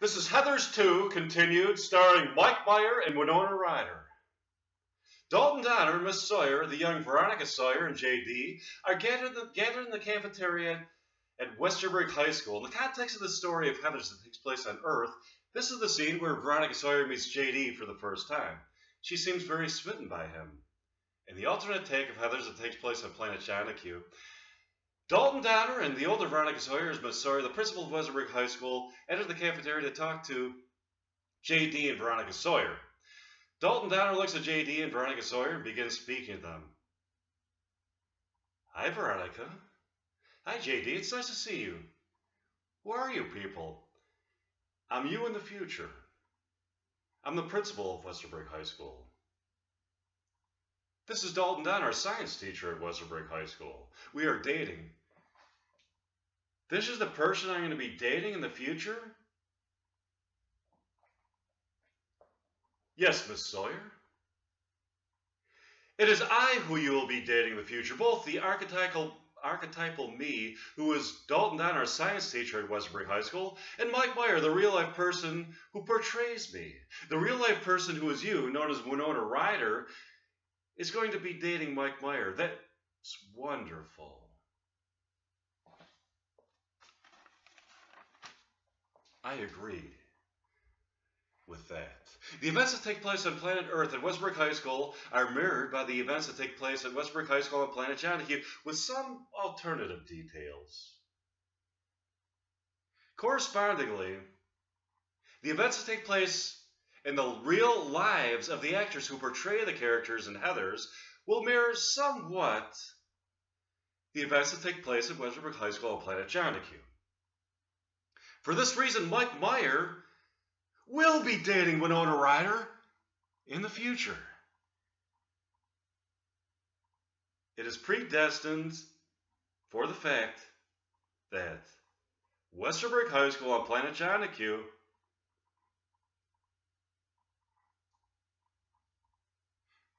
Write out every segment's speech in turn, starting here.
This is Heathers 2, continued, starring Mike Meyer and Winona Ryder. Dalton Donner and Miss Sawyer, the young Veronica Sawyer and J.D., are gathered in the cafeteria at Westerberg High School. In the context of the story of Heathers that takes place on Earth, this is the scene where Veronica Sawyer meets J.D. for the first time. She seems very smitten by him. In the alternate take of Heathers that takes place on planet Jonahue, Dalton Donner and the older Veronica Sawyer, as Miss Sawyer, the principal of Westerberg High School, enter the cafeteria to talk to J.D. and Veronica Sawyer. Dalton Donner looks at J.D. and Veronica Sawyer and begins speaking to them. Hi, Veronica. Hi, J.D. It's nice to see you. Who are you people? I'm you in the future. I'm the principal of Westerberg High School. This is Dalton Donner, our science teacher at Westerberg High School. We are dating. This is the person I'm going to be dating in the future? Yes, Miss Sawyer. It is I who you will be dating in the future, both the archetypal me, who is Dalton Donner, our science teacher at Westerberg High School, and Mike Meyer, the real-life person who portrays me. The real-life person who is you, known as Winona Ryder, is going to be dating Mike Meyer. That's wonderful. I agree with that. The events that take place on planet Earth at Westerberg High School are mirrored by the events that take place at Westerberg High School on planet Jonahue, with some alternative details. Correspondingly, the events that take place in the real lives of the actors who portray the characters in Heathers will mirror somewhat the events that take place at Westerberg High School on planet Jonahue. For this reason, Mike Meyer will be dating Winona Ryder in the future. It is predestined for the fact that Westerberg High School on planet Jonahue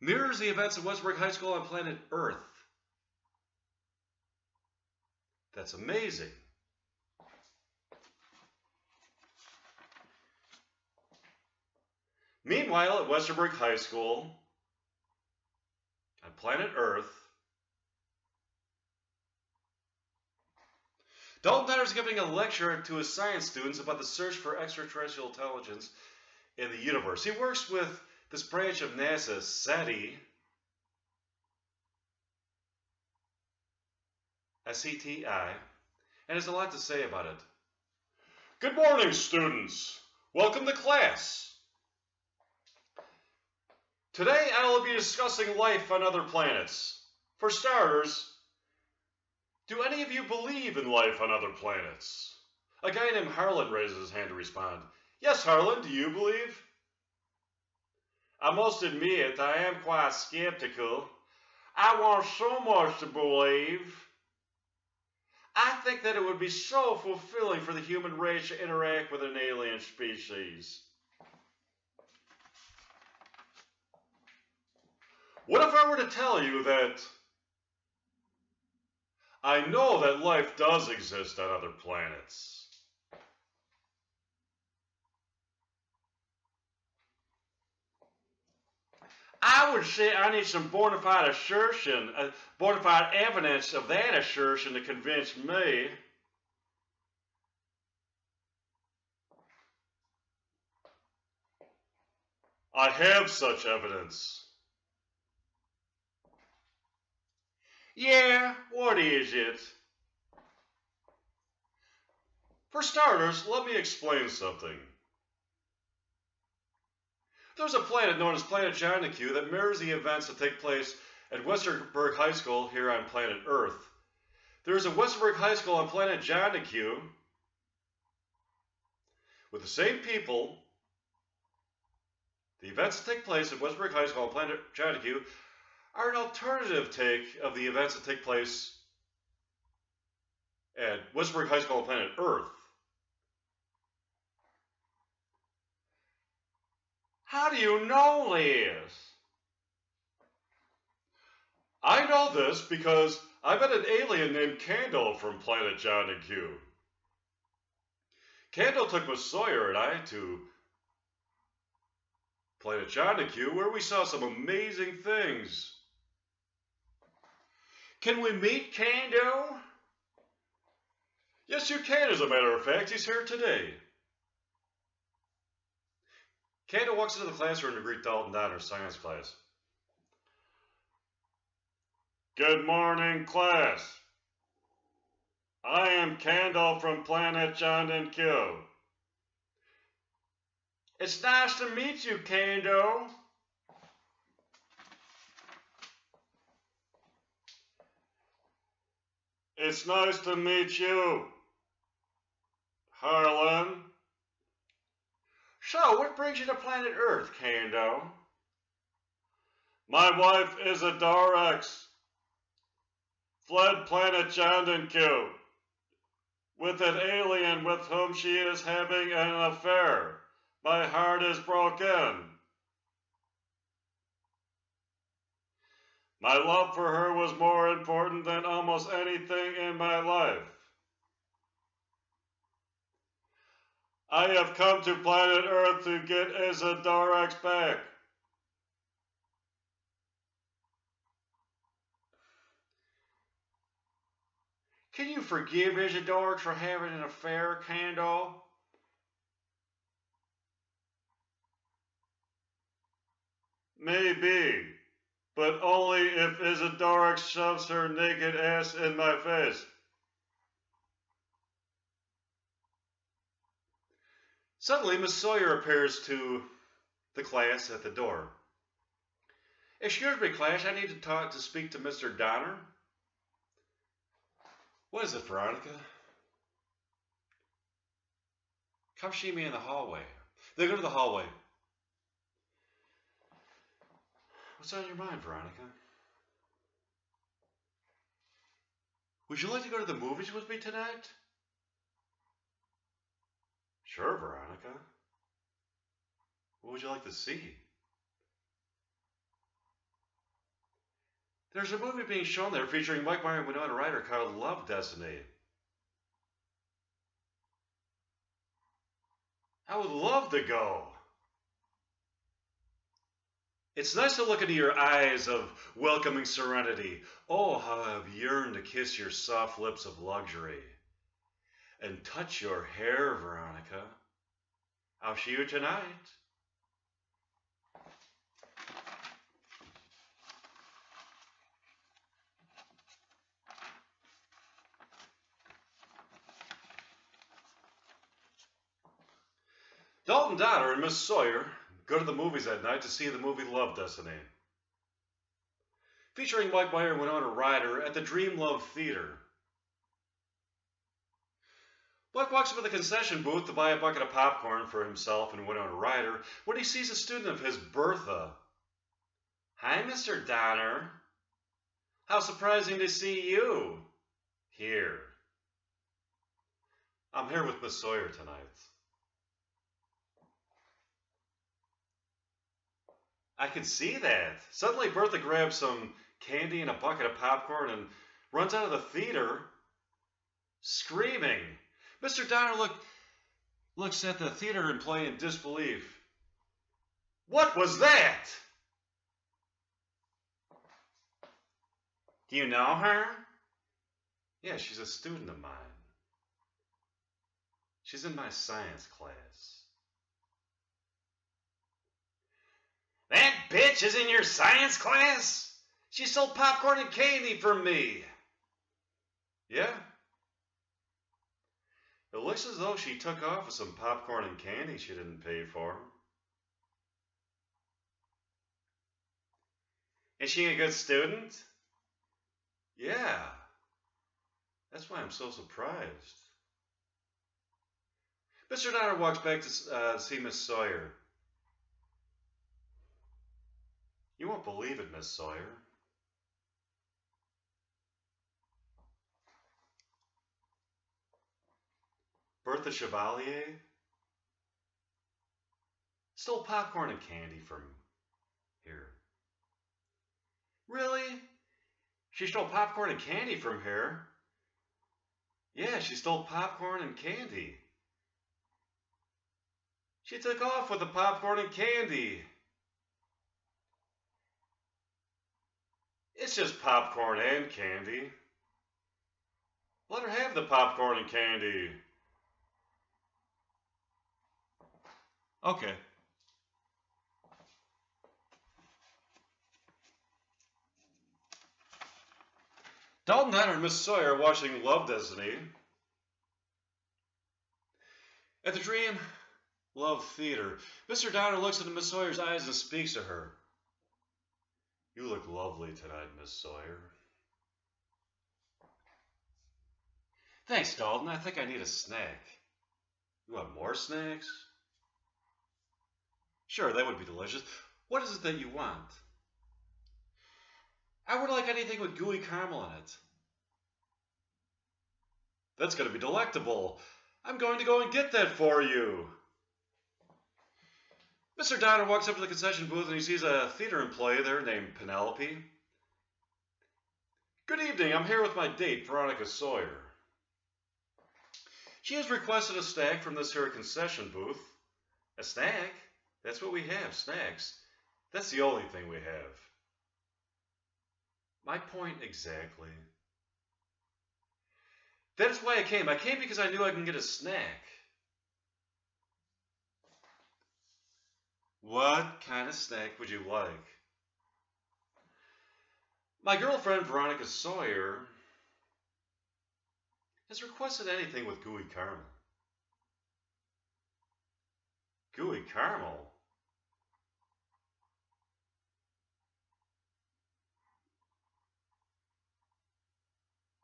mirrors the events of Westerberg High School on planet Earth. That's amazing. Meanwhile, at Westerberg High School on planet Earth, Dalton Donner is giving a lecture to his science students about the search for extraterrestrial intelligence in the universe. He works with this branch of NASA, SETI, S-E-T-I, and has a lot to say about it. Good morning, students. Welcome to class. Today I will be discussing life on other planets. For starters, do any of you believe in life on other planets? A guy named Harlan raises his hand to respond. Yes, Harlan, do you believe? I must admit I am quite skeptical. I want so much to believe. I think that it would be so fulfilling for the human race to interact with an alien species. What if I were to tell you that I know that life does exist on other planets? I would say I need some bona fide assertion, bona fide evidence of that assertion to convince me. I have such evidence. Yeah, what is it? For starters, let me explain something. There's a planet known as planet Jonahue that mirrors the events that take place at Westerberg High School here on planet Earth. There's a Westerberg High School on planet Jonahue with the same people. The events that take place at Westerberg High School on planet Jonahue are an alternative take of the events that take place at Westerberg High School on planet Earth. How do you know this? I know this because I met an alien named Candle from planet Jonahue. Kendall took Miss Sawyer and I to Planet John Q, where we saw some amazing things. Can we meet Kando? Yes, you can, as a matter of fact. He's here today. Kando walks into the classroom to greet Dalton Donner's science class. Good morning, class. I am Kando from Planet John Q. It's nice to meet you, Kando. It's nice to meet you, Harlan. So, what brings you to planet Earth, Kando? My wife is a Dorex. Fled planet John Q with an alien with whom she is having an affair. My heart is broken. My love for her was more important than almost anything in my life. I have come to planet Earth to get Isadorex back. Can you forgive Isadorex for having an affair, Kando? Maybe, but only if Isadorex shoves her naked ass in my face. Suddenly, Miss Sawyer appears to the class at the door. Excuse me, class, I need to speak to Mr. Donner. What is it, Veronica? Come see me in the hallway. They go to the hallway. What's on your mind, Veronica? Would you like to go to the movies with me tonight? Sure, Veronica. What would you like to see? There's a movie being shown there featuring Meyer and Winona Ryder called Love Destiny. I would love to go. It's nice to look into your eyes of welcoming serenity. Oh, how I've yearned to kiss your soft lips of luxury. And touch your hair, Veronica. I'll see you tonight. Dalton Donner and Miss Sawyer go to the movies that night to see the movie Love Destiny, featuring Meyer and Winona Ryder at the Dream Love Theater. Buck walks up to the concession booth to buy a bucket of popcorn for himself and Winona Ryder when he sees a student of his, Bertha. Hi, Mr. Donner. How surprising to see you here. I'm here with Miss Sawyer tonight. I can see that. Suddenly Bertha grabs some candy and a bucket of popcorn and runs out of the theater screaming. Mr. Donner looks at the theater employee in disbelief. What was that? Do you know her? Yeah, she's a student of mine. She's in my science class. That bitch is in your science class? She stole popcorn and candy from me. Yeah? It looks as though she took off with some popcorn and candy she didn't pay for. Is she a good student? Yeah. That's why I'm so surprised. Mr. Donner walks back to see Miss Sawyer. You won't believe it, Miss Sawyer. Bertha Chevalier stole popcorn and candy from here. Really? She stole popcorn and candy from here? Yeah, she stole popcorn and candy. She took off with the popcorn and candy. It's just popcorn and candy. Let her have the popcorn and candy. Okay. Dalton Diner and Miss Sawyer watching Love Destiny at the Dream Love Theater. Mr. Donner looks into Miss Sawyer's eyes and speaks to her. You look lovely tonight, Miss Sawyer. Thanks, Dalton. I think I need a snack. You want more snacks? Sure, that would be delicious. What is it that you want? I would like anything with gooey caramel in it. That's going to be delectable. I'm going to go and get that for you. Mr. Donner walks up to the concession booth and he sees a theater employee there named Penelope. Good evening. I'm here with my date, Veronica Sawyer. She has requested a snack from this here concession booth. A snack? That's what we have, snacks. That's the only thing we have. My point exactly. That is why I came. I came because I knew I can get a snack. What kind of snack would you like? My girlfriend, Veronica Sawyer, has requested anything with gooey caramel. Gooey caramel?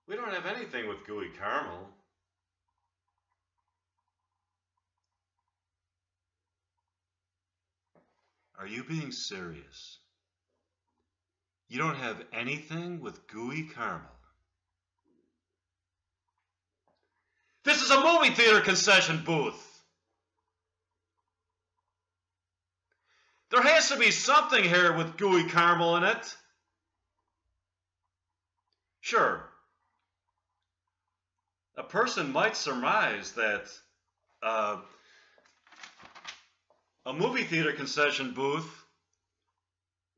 We don't have anything with gooey caramel. Are you being serious? You don't have anything with gooey caramel? This is a movie theater concession booth. There has to be something here with gooey caramel in it. Sure. A person might surmise that a movie theater concession booth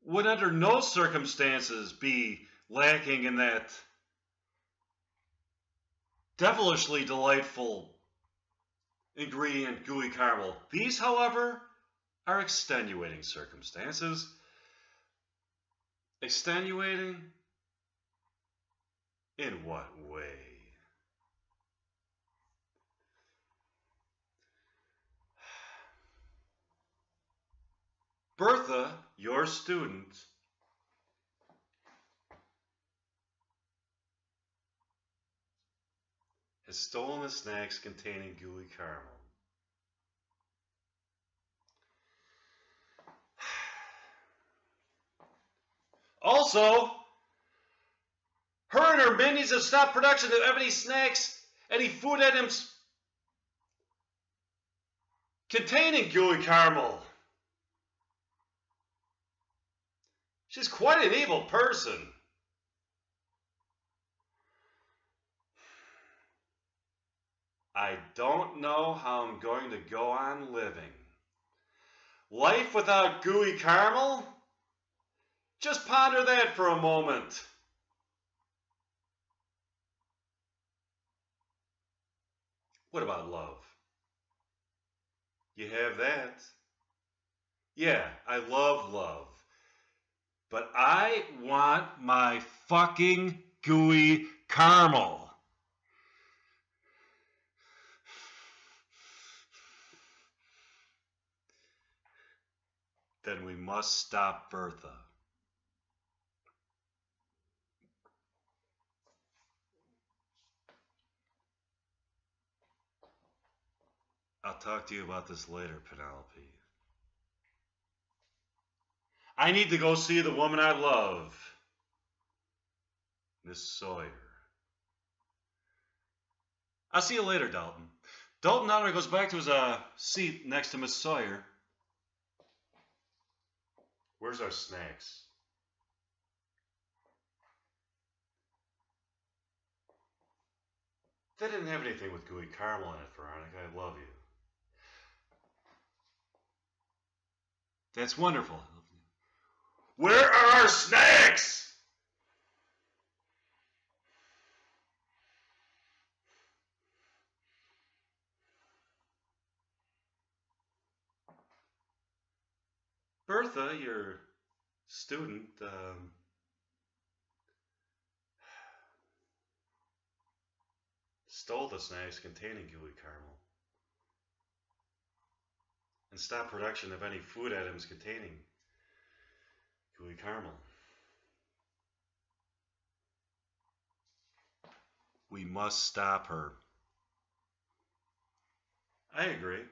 would under no circumstances be lacking in that devilishly delightful ingredient, gooey caramel. These, however, are extenuating circumstances. Extenuating? In what way? Bertha, your student, has stolen the snacks containing gooey caramel. Also, her and her minions have stopped production of any snacks, any food items containing gooey caramel. She's quite an evil person. I don't know how I'm going to go on living. Life without gooey caramel? Just ponder that for a moment. What about love? You have that? Yeah, I love love. But I want my fucking gooey caramel. Then we must stop Bertha. I'll talk to you about this later, Penelope. I need to go see the woman I love, Miss Sawyer. I'll see you later, Dalton. Dalton Donner goes back to his seat next to Miss Sawyer. Where's our snacks? They didn't have anything with gooey caramel in it, Veronica. I love you. That's wonderful. Where are our snacks? Bertha, your student, stole the snacks containing gooey caramel and stopped production of any food items containing gooey caramel. We must stop her. I agree.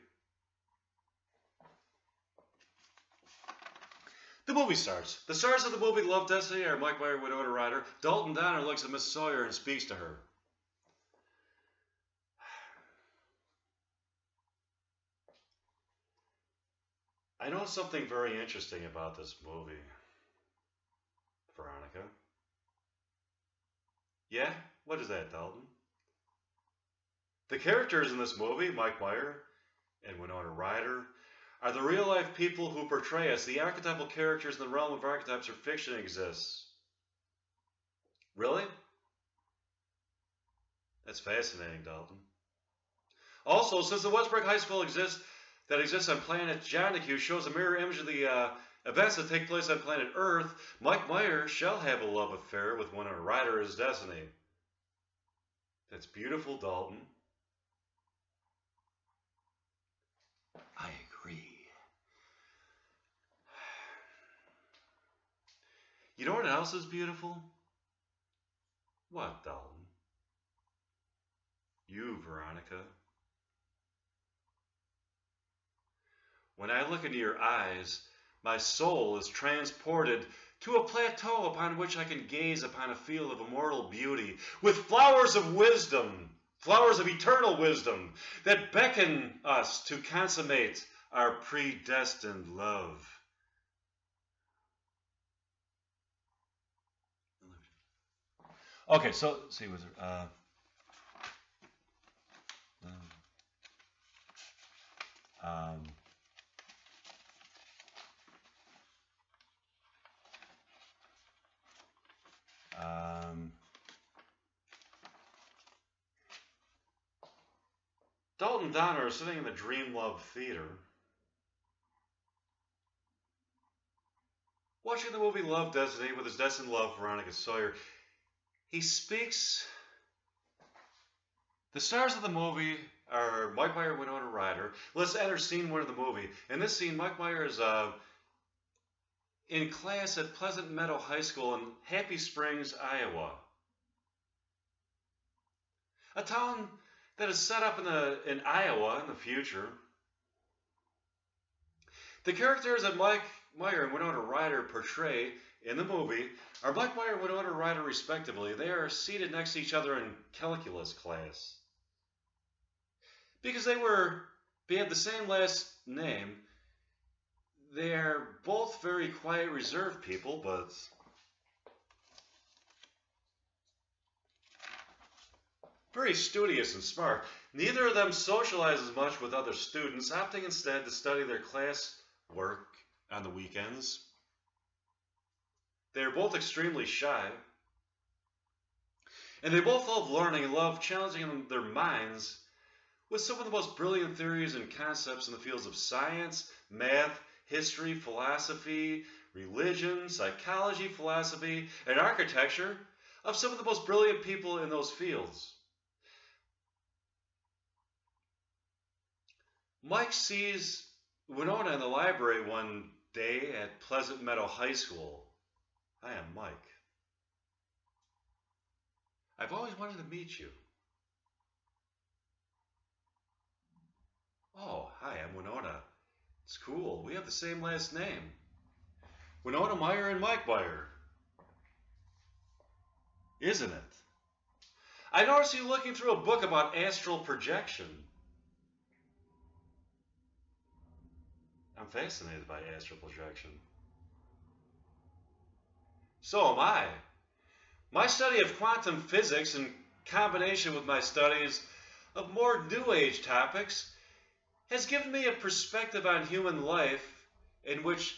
The movie starts. The stars of the movie Love Destiny are Mike Meyer, Winona Ryder. Dalton Donner looks at Miss Sawyer and speaks to her. I know something very interesting about this movie, Veronica. Yeah? What is that, Dalton? The characters in this movie, Mike Meyer and Winona Ryder, are the real-life people who portray us. The archetypal characters in the realm of archetypes or fiction exists. Really? That's fascinating, Dalton. Also, since the Westbrook High School exists on planet John shows a mirror image of the events that take place on planet Earth, Mike Meyer shall have a love affair with Winona Ryder as Destiny. That's beautiful, Dalton. I agree. You know what else is beautiful? What, Dalton? You, Veronica. When I look into your eyes, my soul is transported to a plateau upon which I can gaze upon a field of immortal beauty, with flowers of wisdom, flowers of eternal wisdom, that beckon us to consummate our predestined love. Okay, so, see, was there, Dalton Donner is sitting in the Dream Love Theater watching the movie Love Destiny with his destined love, Veronica Sawyer. He speaks. The stars of the movie are Mike Meyer and Winona Ryder. Let's enter scene one of the movie. In this scene, Mike Meyer is in class at Pleasant Meadow High School in Happy Springs, Iowa. A town that is set up in Iowa in the future. The characters that Mike Meyer and Winona Ryder portray in the movie are Mike Meyer and Winona Ryder respectively. They are seated next to each other in calculus class. Because they had the same last name, they are both very quiet, reserved people, but very studious and smart. Neither of them socializes much with other students, opting instead to study their class work on the weekends. They are both extremely shy, and they both love learning and love challenging their minds with some of the most brilliant theories and concepts in the fields of science, math, history, philosophy, religion, psychology, philosophy, and architecture of some of the most brilliant people in those fields. Mike sees Winona in the library one day at Pleasant Meadow High School. I am Mike. I've always wanted to meet you. Oh, hi, I'm Winona. It's cool. We have the same last name. Winona Meyer and Mike Meyer. Isn't it? I noticed you looking through a book about astral projection. I'm fascinated by astral projection. So am I. My study of quantum physics in combination with my studies of more New Age topics has given me a perspective on human life in which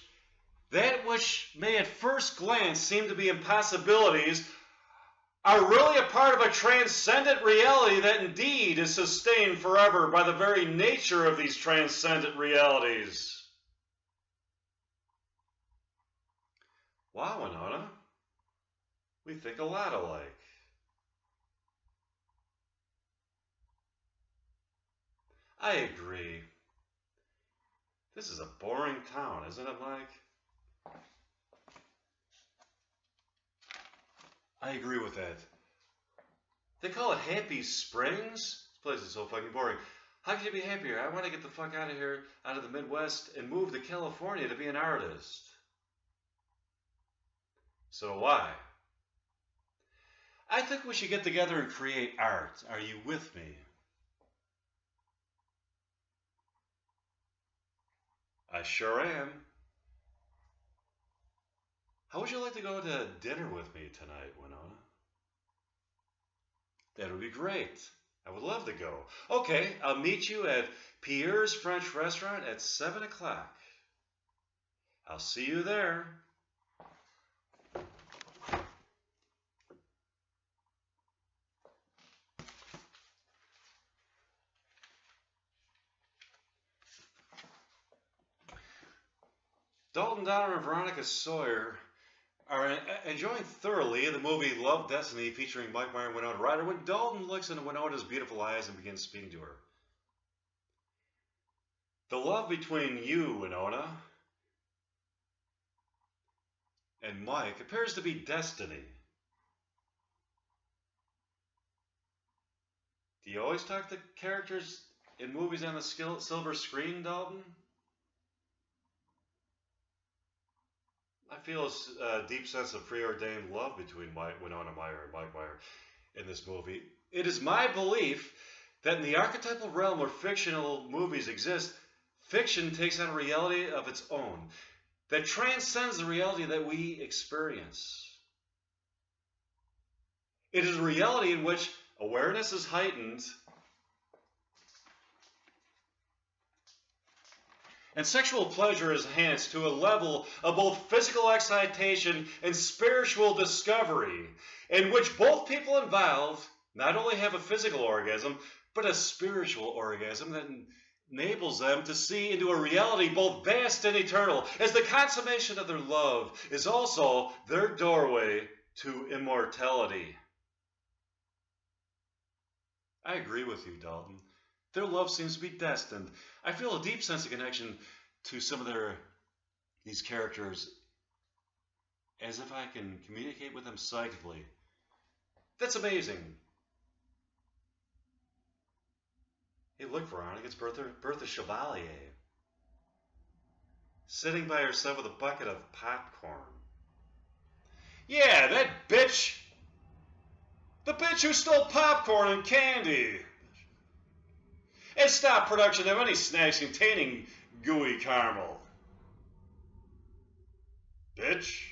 that which may at first glance seem to be impossibilities are really a part of a transcendent reality that indeed is sustained forever by the very nature of these transcendent realities. Wow, Winona, we think a lot alike. I agree. This is a boring town, isn't it, Mike? I agree with that. They call it Happy Springs. This place is so fucking boring. How can you be happier? I want to get the fuck out of here, out of the Midwest, and move to California to be an artist. So why? I think we should get together and create art. Are you with me? I sure am. How would you like to go to dinner with me tonight, Winona? That would be great. I would love to go. Okay, I'll meet you at Pierre's French Restaurant at 7 o'clock. I'll see you there. Dalton Donner and Veronica Sawyer are enjoying thoroughly the movie Love, Destiny featuring Mike Meyer and Winona Ryder when Dalton looks into Winona's beautiful eyes and begins speaking to her. The love between you, Winona, and Mike appears to be destiny. Do you always talk to characters in movies on the silver screen, Dalton? I feel a deep sense of preordained love between Winona Meyer and Mike Meyer in this movie. It is my belief that in the archetypal realm where fictional movies exist, fiction takes on a reality of its own that transcends the reality that we experience. It is a reality in which awareness is heightened and sexual pleasure is enhanced to a level of both physical excitation and spiritual discovery, in which both people involved not only have a physical orgasm, but a spiritual orgasm that enables them to see into a reality both vast and eternal, as the consummation of their love is also their doorway to immortality. I agree with you, Dalton. Their love seems to be destined. I feel a deep sense of connection to some of these characters, as if I can communicate with them psychically. That's amazing. Hey, look, Veronica, it's Bertha Chevalier, sitting by herself with a bucket of popcorn. Yeah, that bitch! The bitch who stole popcorn and candy! And stop production of any snacks containing gooey caramel. Bitch.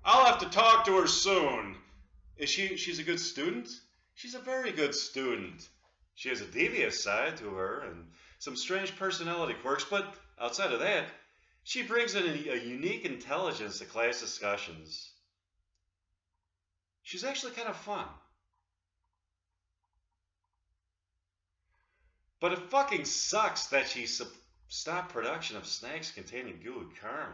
I'll have to talk to her soon. She's a good student? She's a very good student. She has a devious side to her and some strange personality quirks, but outside of that, she brings in a unique intelligence to class discussions. She's actually kind of fun. But it fucking sucks that she stopped production of snacks containing gooey caramel.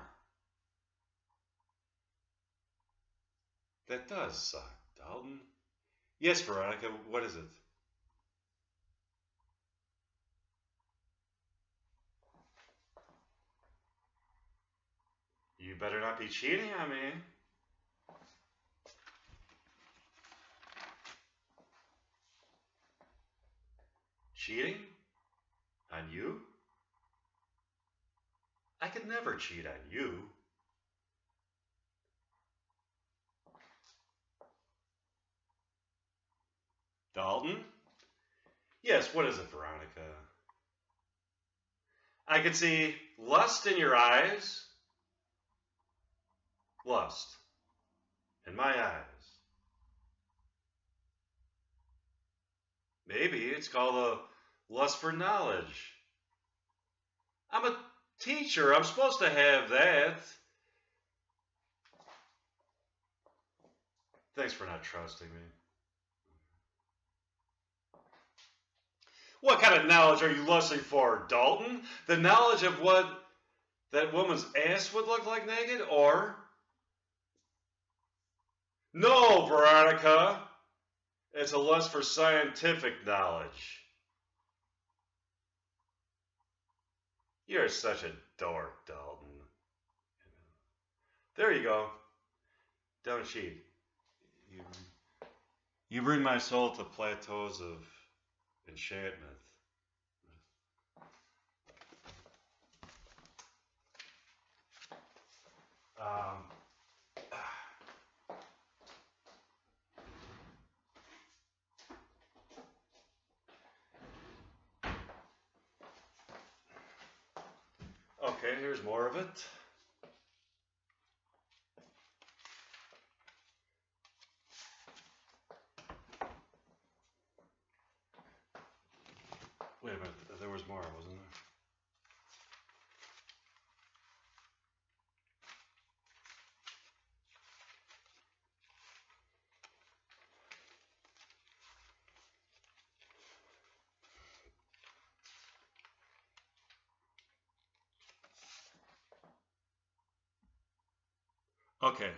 That does suck, Dalton. Yes, Veronica, what is it? You better not be cheating on me. Cheating? On you? I could never cheat on you. Dalton? Yes, what is it, Veronica? I could see lust in your eyes. Lust in my eyes. Maybe it's called a lust for knowledge. I'm a Teacher, I'm supposed to have that. Thanks for not trusting me. What kind of knowledge are you lusting for, Dalton? The knowledge of what that woman's ass would look like naked, or? No, Veronica. It's a lust for scientific knowledge. You're such a dork, Dalton. There you go. Don't cheat. You bring my soul to plateaus of enchantment. Okay, here's more of it. Wait a minute, there was more, wasn't there? Okay,